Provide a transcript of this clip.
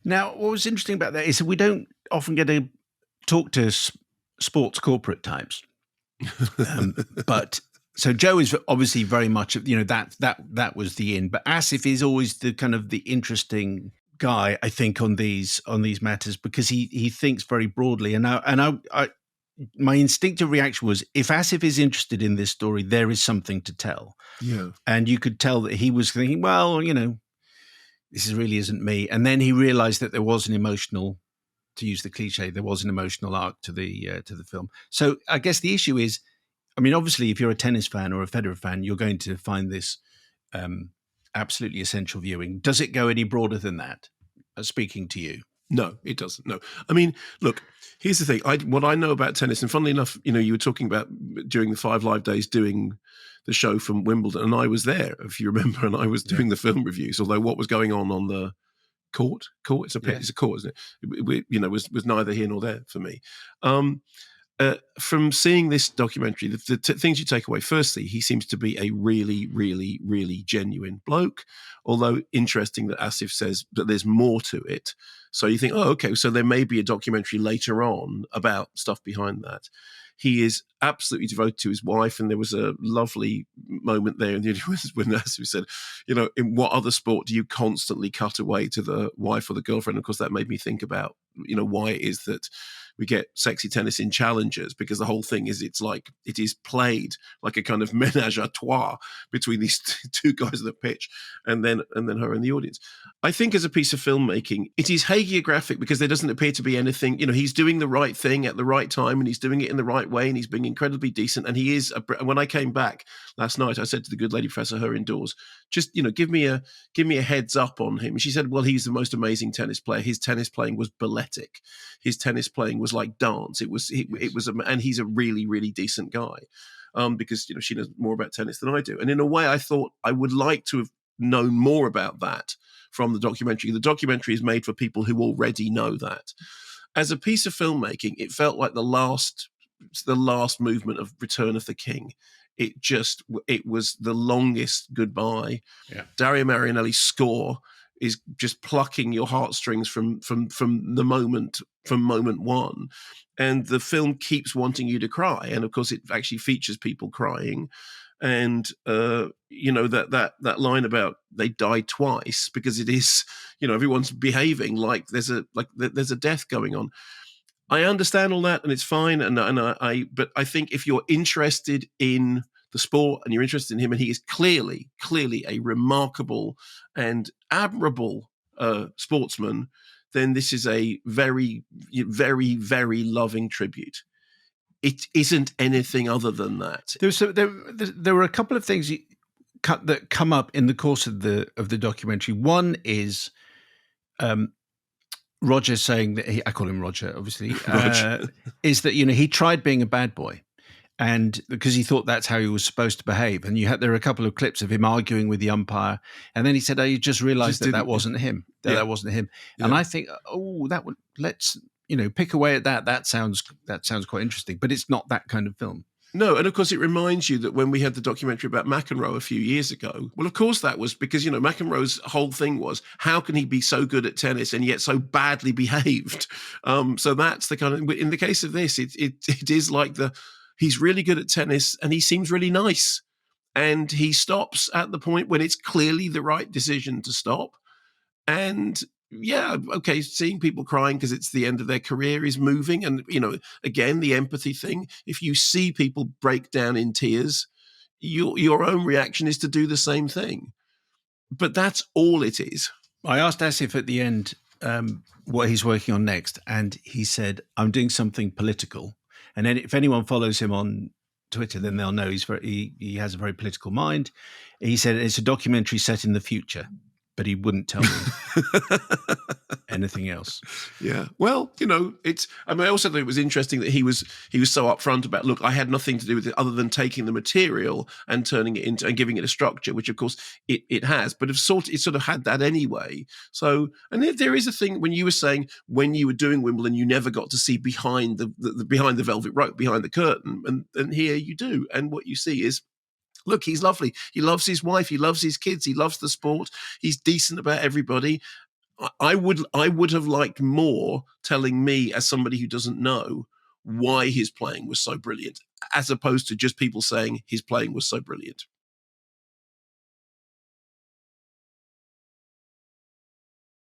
Now, what was interesting about that is that we don't often get to talk to sports corporate types. But so Joe is obviously very much, that was the in. But Asif is always the kind of the interesting guy, I think, on these matters, because he thinks very broadly. And I my instinctive reaction was, if Asif is interested in this story, there is something to tell. Yeah. And you could tell that he was thinking, well, this really isn't me. And then he realized that there was an emotional, to use the cliche, there was an emotional arc to the film. So I guess the issue is, I mean, obviously, if you're a tennis fan or a Federer fan, you're going to find this absolutely essential viewing. Does it go any broader than that? Speaking to you. No, it doesn't. No. I mean, look, here's the thing. What I know about tennis, and funnily enough, you were talking about during the 5 Live days doing the show from Wimbledon, and I was there, if you remember, and I was doing the film reviews, although what was going on the court, it's a court, isn't it? Was neither here nor there for me. From seeing this documentary, the things you take away, firstly, he seems to be a really, really, really genuine bloke, although interesting that Asif says that there's more to it. So you think, oh, okay, so there may be a documentary later on about stuff behind that. He is absolutely devoted to his wife, and there was a lovely moment there when Asif said, in what other sport do you constantly cut away to the wife or the girlfriend? Of course, that made me think about, why it is that we get sexy tennis in challengers, because the whole thing is it is played like a kind of menage a trois between these two guys on the pitch and then her in the audience. I think as a piece of filmmaking, it is hagiographic because there doesn't appear to be anything, he's doing the right thing at the right time, and he's doing it in the right way, and he's being incredibly decent. And he is, when I came back last night, I said to the good lady professor, her indoors, just, give me a heads up on him. And she said, well, he's the most amazing tennis player. His tennis playing was balletic. His tennis playing was like dance. And he's a really, really decent guy. Because, she knows more about tennis than I do. And in a way, I thought I would like to have known more about that from the documentary. The documentary is made for people who already know that. As a piece of filmmaking, it felt like the last movement of Return of the King. It was the longest goodbye. Yeah. Dario Marianelli's score is just plucking your heartstrings from moment one, and the film keeps wanting you to cry. And of course, it actually features people crying, and that line about they died twice, because it is, everyone's behaving like there's a death going on. I understand all that, and it's fine. But I think if you're interested in the sport and you're interested in him, and he is clearly a remarkable and admirable sportsman, then this is a very, very, very loving tribute. It isn't anything other than that. There were a couple of things that come up in the course of the documentary. One is Roger saying that I call him Roger, obviously, is that, he tried being a bad boy, and because he thought that's how he was supposed to behave. And there are a couple of clips of him arguing with the umpire, and then he said, "Oh, you just realized that wasn't him. That wasn't him." Yeah. And I think, let's pick away at that. That sounds quite interesting, but it's not that kind of film. No, and of course it reminds you that when we had the documentary about McEnroe a few years ago, well, of course that was because, McEnroe's whole thing was, how can he be so good at tennis and yet so badly behaved? So that's the kind of, in the case of this, it is like he's really good at tennis and he seems really nice. And he stops at the point when it's clearly the right decision to stop. And yeah, okay, seeing people crying because it's the end of their career is moving. And, again, the empathy thing, if you see people break down in tears, your own reaction is to do the same thing. But that's all it is. I asked Asif at the end what he's working on next, and he said, I'm doing something political. And then if anyone follows him on Twitter, then they'll know he has a very political mind. He said it's a documentary set in the future, but he wouldn't tell me anything else. Yeah. Well, I also thought it was interesting that he was so upfront about, look, I had nothing to do with it other than taking the material and turning it into and giving it a structure, which of course it has, but it sort of had that anyway. So, and there is a thing when you were saying when you were doing Wimbledon, you never got to see behind the behind the velvet rope, behind the curtain, and here you do, and what you see is, look, he's lovely. He loves his wife. He loves his kids. He loves the sport. He's decent about everybody. I would have liked more telling me, as somebody who doesn't know, why his playing was so brilliant, as opposed to just people saying his playing was so brilliant.